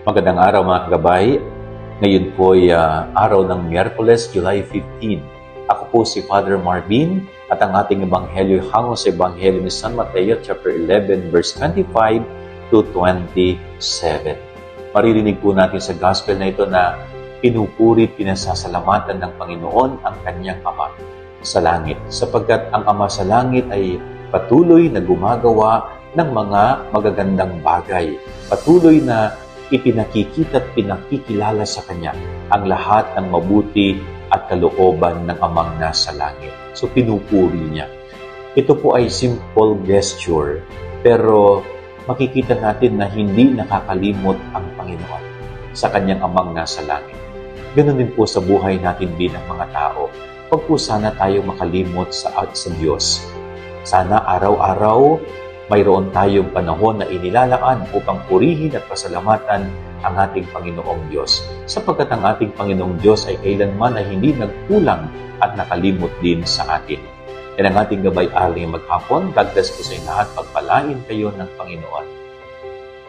Magandang araw mga kagabay. Ngayon po ay araw ng Miyerkules, July 15. Ako po si Father Marvin at ang ating ebanghelyo hango sa ebanghelyo ni San Mateo chapter 11 verse 25 to 27. Maririnig po natin sa gospel na ito na pinupuri, pinasasalamatan ng Panginoon ang kanyang Ama sa langit, sapagkat ang Ama sa langit ay patuloy na gumagawa ng mga magagandang bagay. Patuloy na ipinakikita at pinakikilala sa Kanya ang lahat ng mabuti at kalooban ng Amang nasa langit. So pinupuri niya. Ito po ay simple gesture, pero makikita natin na hindi nakakalimot ang Panginoon sa Kanyang Amang nasa langit. Ganun din po sa buhay natin bilang mga tao. Huwag po sana tayo makalimot sa Diyos. Sana araw-araw mayroon tayong panahon na inilalaan upang purihin at pasalamatan ang ating Panginoong Diyos. Sapagkat ang ating Panginoong Diyos ay kailanman ay hindi nagkulang at nakalimot din sa atin. Yan ang ating gabay-aling maghapon. God bless po sa inyo lahat. Pagpalain kayo ng Panginoon.